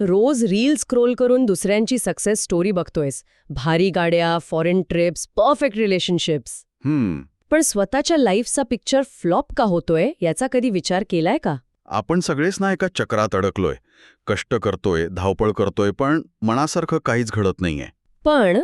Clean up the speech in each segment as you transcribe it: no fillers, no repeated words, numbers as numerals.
रोज reel scroll करून दुसऱ्यांची success story बघतोयस. भारी गाड्या, फॉरेन ट्रिप्स, परफेक्ट रिलेशनशिप्स. पण स्वतःच्या लाईफचा पिक्चर फ्लॉप का होतोय याचा कधी विचार केलाय का? आपण सगळेच ना एका चक्रात अडकलोय. कष्ट करतोय, धावपळ करतोय, पण मनासारखं काहीच घडत नाहीये. पण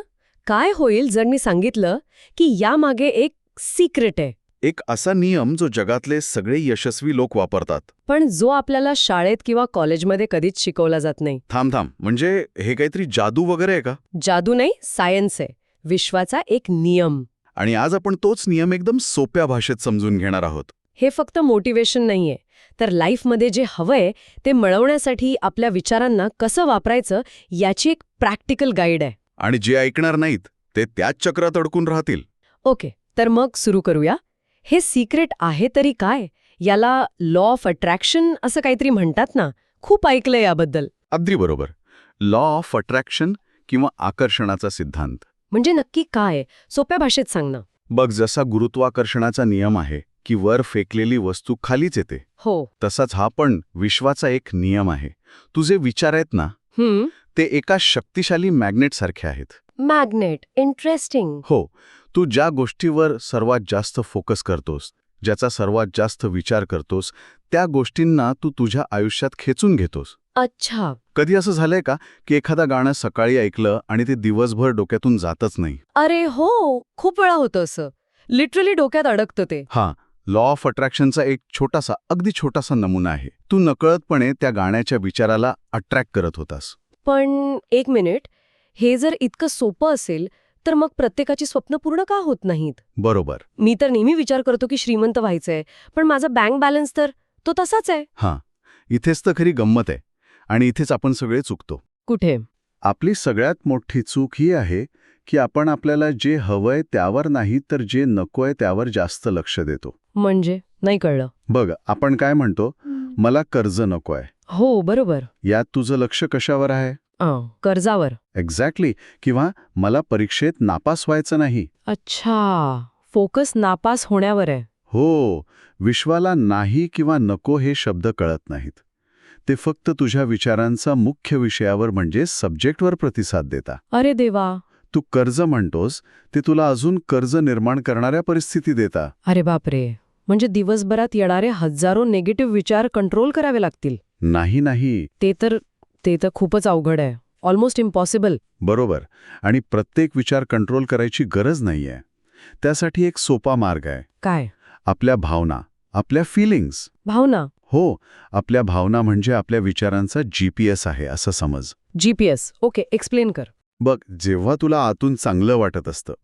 काय होईल जर मी सांगितलं की यामागे एक सिक्रेट आहे, एक असा नियम जो जगातले सगळे यशस्वी लोक वापरतात. पण जो आपल्याला शाळेत किंवा कॉलेजमध्ये कधीच शिकवला जात नाही? थांब, म्हणजे हे काहीतरी जादू वगैरे आहे का? जादू नाही, सायन्स आहे. विश्वाचा एक नियम. आणि आज आपण तोच नियम एकदम सोप्या भाषेत समजून घेणार आहोत. हे फक्त मोटिवेशन नाहीये, तर लाईफमध्ये जे हवंय ते मिळवण्यासाठी आपल्या विचारांना कसं वापरायचं याची एक प्रॅक्टिकल गाईड आहे. आणि जे ऐकणार नाहीत ते त्याच चक्रात अडकून राहतील. ओके, तर मग सुरू करूया. हे सिक्रेट आहे तरी काय? याला लॉ ऑफ अट्रॅक्शन असं काहीतरी म्हणतात ना, खूप ऐकलंय याबद्दल. अगदी बरोबर. लॉ ऑफ अट्रॅक्शन किंवा आकर्षणाचा सिद्धांत. म्हणजे नक्की काय? सोप्या भाषेत सांग ना. बघ, जसा गुरुत्वाकर्षणाचा नियम आहे की वर फेकलेली वस्तू खालीच येते, हो. तसाच हा पण विश्वाचा एक नियम आहे. तुझे विचार आहेत ना, ते एका शक्तिशाली मॅग्नेटसारखे आहेत. Magnet, interesting. हो, तू ज्या गोष्टीवर सर्वात जास्त फोकस करतोस, ज्याचा सर्वात जास्त विचार करतोस, त्या गोष्टींना तू तुझ्या आयुष्यात खेचून घेतोस. अच्छा. कधी असं झालंय का की एखादा गाणं सकाळी ऐकलं आणि ते दिवसभर डोक्यातून जातच नाही? अरे हो, खूप वेळा होतं असं. लिटरली डोक्यात अडकतं ते. हां, लॉ ऑफ अट्रॅक्शनचा एक छोटासा, अगदी छोटासा नमुना आहे. तू नकळतपणे त्या गाण्याच्या विचाराला अट्रॅक्ट करत होतास. पण एक मिनिट, हे जर इतकं सोपं असेल तर मग प्रत्येकाची स्वप्न पूर्ण का होत नाहीत? बरोबर. मी तर नेहमी विचार करतो की श्रीमंत व्हायचंय, पण माझा बँक बॅलन्स तर तो तसाच आहे. हां, इथेच तर खरी गंमत आहे. आणि इथेच आपण सगळे चुकतो. कुठे? आपली सगळ्यात मोठी चूक ही आहे की आपण आपल्याला जे हवंय त्यावर नाही तर जे नकोय त्यावर जास्त लक्ष देतो. म्हणजे नाही कळलं. बघ, आपण काय म्हणतो, मला कर्ज नकोय. हो, बरोबर. यात तुझं लक्ष कशावर आहे? कर्जावर. एक्झॅक्टली. किंवा मला परीक्षेत नापास व्हायचं नाही. अच्छा, फोकस नापास होण्यावर आहे. हो, विश्वाला नाही किंवा नको हे शब्द कळत नाहीत. ते फक्त तुझ्या विचारांचा मुख्य विषयावर म्हणजे सब्जेक्टवर प्रतिसाद देता. अरे देवा. तू कर्ज म्हणतोस ते तुला अजून कर्ज निर्माण करणाऱ्या परिस्थिती देता. अरे बापरे, म्हणजे दिवसभरात येणारे हजारो निगेटिव्ह विचार कंट्रोल करावे लागतील? नाही. ते तर खूपच अवघड आहे. Almost impossible. बरोबर. आणि प्रत्येक विचार कंट्रोल करायची गरज नाहीये. त्यासाठी एक सोपा मार्ग आहे. काय? आपल्या भावना, आपल्या फिलिंग्स. भावना? हो, आपल्या भावना म्हणजे आपल्या विचारांचा GPS आहे असं समज. GPS. ओके, एक्सप्लेन कर. बघ, जेव्हा तुला आतून चांगलं वाटत असतं,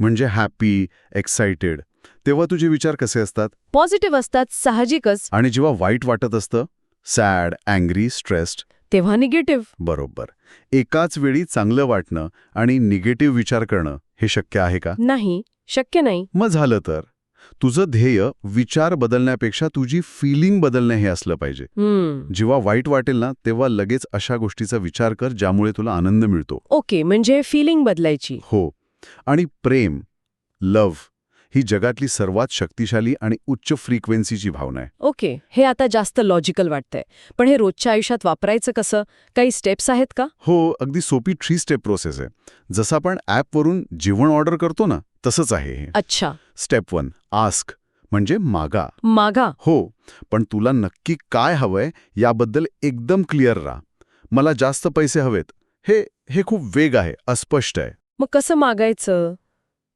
म्हणजे हॅपी, एक्साइटेड, तेव्हा तुझे विचार कसे असतात? पॉझिटिव्ह असतात, साहजिकच. आणि जेव्हा वाईट वाटत असतं, सॅड, अँग्री, स्ट्रेस्ड, तेव्हा निगेटिव्ह. बरोबर. एकाच वेळी चांगलं वाटणं आणि निगेटिव्ह विचार करणं हे शक्य आहे का? नाही, शक्य नाही. मग झालं तर तुझं ध्येय विचार बदलण्यापेक्षा तुझी फिलिंग बदलणं हे असलं पाहिजे. जेव्हा वाईट वाटेल ना, तेव्हा लगेच अशा गोष्टीचा विचार कर ज्यामुळे तुला आनंद मिळतो. ओके, म्हणजे फिलिंग बदलायची. हो. आणि प्रेम, लव्ह, ही जगातली सर्वात शक्तिशाली आणि उच्च फ्रिक्वेन्सीची भावना आहे. ओके, हे आता जास्त लॉजिकल वाटतंय. पण हे रोजच्या आयुष्यात वापरायचं कसं? काही स्टेप्स आहेत का? हो, अगदी सोपी 3 स्टेप प्रोसेस आहे. जसं आपण ॲपवरून जेवण ऑर्डर करतो ना, तसंच आहे हे. अच्छा. स्टेप 1, आस्क, म्हणजे मागा. मागा? हो, पण तुला नक्की काय हवंय याबद्दल एकदम क्लिअर राहा. मला जास्त पैसे हवेत, हे खूप वेग आहे, अस्पष्ट आहे. मग कसं मागायचं?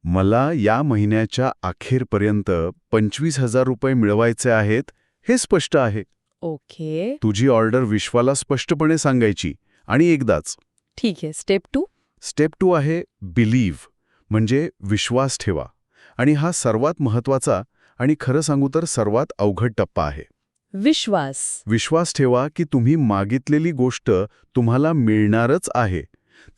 मला या महिन्याच्या अखेरपर्यंत 25,000 रुपये मिळवायचे आहेत, हे स्पष्ट आहे. ओके. तुझी ऑर्डर विश्वाला स्पष्टपणे सांगायची आणि एकदाच. ठीक आहे. स्टेप 2? स्टेप 2 आहे बिलीव्ह, म्हणजे विश्वास ठेवा. आणि हा सर्वात महत्वाचा आणि खरं सांगू तर सर्वात अवघड टप्पा आहे. विश्वास. विश्वास ठेवा की तुम्ही मागितलेली गोष्ट तुम्हाला मिळणारच आहे.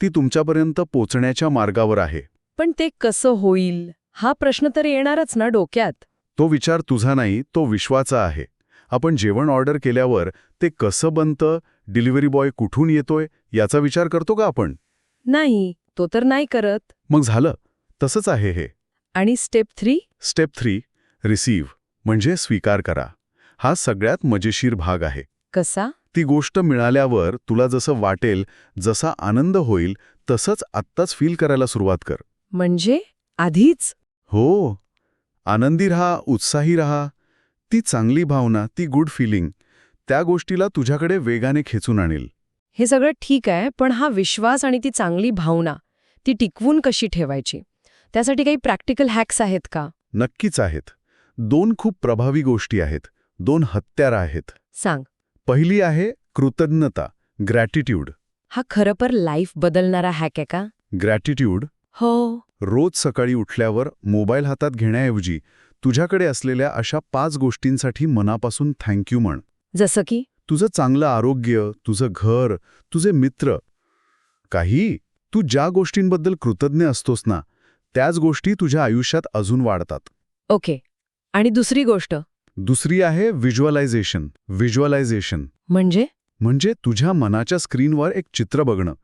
ती तुमच्यापर्यंत पोचण्याच्या मार्गावर आहे. पण ते कसं होईल? हा प्रश्न तर येणारच ना डोक्यात. तो विचार तुझा नाही, तो विश्वाचा आहे. आपण जेवण ऑर्डर केल्यावर ते कसं बनतं, डिलिव्हरी बॉय कुठून येतोय, याचा विचार करतो का आपण? नाही, तो तर नाही करत. मग झालं. तसंच आहे हे. आणि स्टेप 3? स्टेप 3, रिसीव्ह, म्हणजे स्वीकार करा. हा सगळ्यात मजेशीर भाग आहे. कसा? ती गोष्ट मिळाल्यावर तुला जसं वाटेल, जसा आनंद होईल, तसंच आत्ताच फील करायला सुरुवात कर. म्हणजे आधीच? हो. आनंदी राहा, उत्साही राहा. ती चांगली भावना, ती गुड फिलिंग, त्या गोष्टीला तुझ्याकडे वेगाने खेचून आणेल. हे सगळं ठीक आहे, पण हा विश्वास आणि ती चांगली भावना ती टिकवून कशी ठेवायची? त्यासाठी काही प्रॅक्टिकल हॅक्स आहेत का? नक्कीच आहेत. 2 खूप प्रभावी गोष्टी आहेत. 2 हत्यारं आहेत. सांग. पहिली आहे कृतज्ञता, ग्रॅटिट्यूड. हा खरंपर लाईफ बदलणारा हॅक आहे का? ग्रॅटिट्यूड. हो. रोज सकाळी उठल्यावर मोबाईल हातात घेण्याऐवजी तुझ्याकडे असलेल्या अशा 5 गोष्टींसाठी मनापासून थँक्यू म्हण. जसं की? तुझं चांगलं आरोग्य, तुझं घर, तुझे मित्र. काही तू ज्या गोष्टींबद्दल कृतज्ञ असतोस ना, त्याच गोष्टी तुझ्या आयुष्यात अजून वाढतात. ओके. आणि दुसरी गोष्ट? दुसरी आहे व्हिज्युअलायझेशन. म्हणजे तुझ्या मनाच्या स्क्रीनवर एक चित्र बघणं.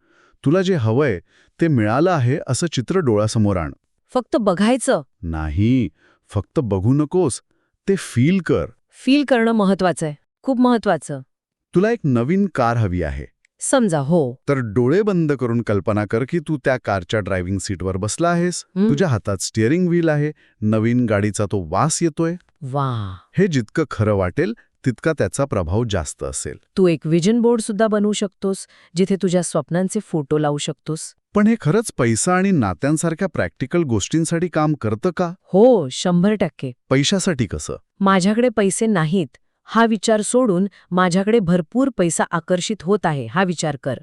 तुला जे हवंय ते मिळालं आहे असं चित्र डोळ्यासमोर आण. फक्त बघायचं नाही, फक्त बघू नकोस, ते फील कर. फील करणं महत्वाचं आहे, खूप महत्वाचं. तुला एक नवीन कार हवी आहे समजा. हो. तर डोळे बंद करून कल्पना कर की तू त्या कारच्या ड्रायव्हिंग सीटवर बसला आहेस. तुझ्या हातात स्टिअरिंग व्हील आहे, नवीन गाडीचा तो वास येतोय. वा. हे जितकं खरं वाटेल तितका त्याचा प्रभाव जास्त असेल. तू एक विजन बोर्ड सुद्धा बनवू शकतोस, जिथे तुझ्या स्वप्नांचे फोटो लावू शकतोस. पण हे खरंच पैसा आणि नात्यांसारख्या प्रॅक्टिकल गोष्टींसाठी काम करतं का? हो, 100%. पैशासाठी कसं? माझ्याकडे पैसे नाहीत हा विचार सोडून माझ्याकडे भरपूर पैसा आकर्षित होत आहे हा विचार कर.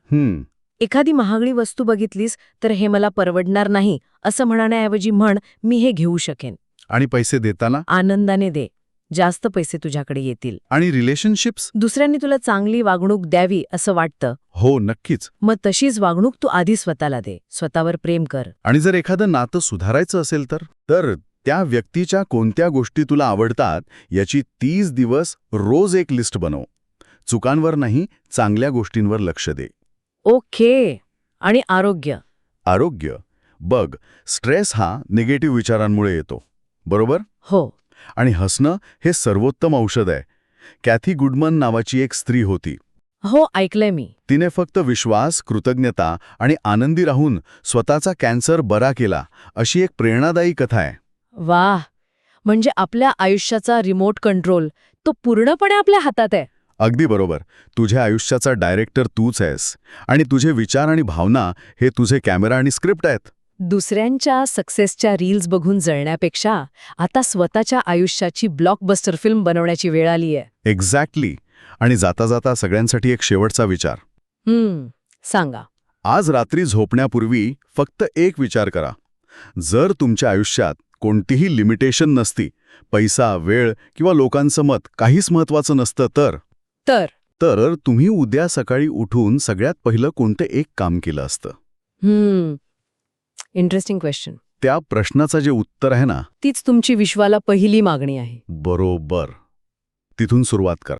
एखादी महागडी वस्तू बघितलीस तर हे मला परवडणार नाही असं म्हणण्याऐवजी म्हण मी हे घेऊ शकेन. आणि पैसे देताना आनंदाने दे. जास्त पैसे तुझ्याकडे येतील. आणि रिलेशनशिप्स? दुसऱ्यांनी तुला चांगली वागणूक द्यावी असं वाटतं. हो, नक्कीच. मग तशीच वागणूक तू आधी स्वतःला दे. स्वतःवर प्रेम कर. आणि जर एखादं नातं सुधारायचं असेल तर त्या व्यक्तीच्या कोणत्या गोष्टी तुला आवडतात याची 30 दिवस रोज एक लिस्ट बनव. चुकांवर नाही, चांगल्या गोष्टींवर लक्ष दे. ओके. आणि आरोग्य? बघ, स्ट्रेस हा निगेटिव्ह विचारांमुळे येतो, बरोबर? हो. आणि हसणं हे सर्वोत्तम औषध आहे. कॅथी गुडमन नावाची एक स्त्री होती. हो, ऐकलंय मी. तिने फक्त विश्वास, कृतज्ञता आणि आनंदी राहून स्वतःचा कॅन्सर बरा केला, अशी एक प्रेरणादायी कथा आहे. वाह. म्हणजे आपल्या आयुष्याचा रिमोट कंट्रोल तो पूर्णपणे आपल्या हातात आहे. अगदी बरोबर. तुझ्या आयुष्याचा डायरेक्टर तूच आहेस आणि तुझे विचार आणि भावना हे तुझे कॅमेरा आणि स्क्रिप्ट आहेत. दुसऱ्यांच्या सक्सेसच्या रील्स बघून जळण्यापेक्षा आता स्वतःच्या आयुष्याची ब्लॉकबस्टर फिल्म बनवण्याची वेळ आली आहे. एक्झॅक्टली. आणि जाता जाता सगळ्यांसाठी एक शेवटचा विचार. सांगा. आज रात्री झोपण्यापूर्वी फक्त एक विचार करा. जर तुमच्या आयुष्यात कोणतीही लिमिटेशन नसती, पैसा, वेळ किंवा लोकांचं मत काहीच महत्वाचं नसतं तर तुम्ही उद्या सकाळी उठून सगळ्यात पहिलं कोणतं एक काम केलं असतं? Interesting question. त्या प्रश्नाचं जे उत्तर आहे ना, तीच तुमची विश्वाला पहिली मागणी आहे. बरोबर. तिथून सुरुवात करा.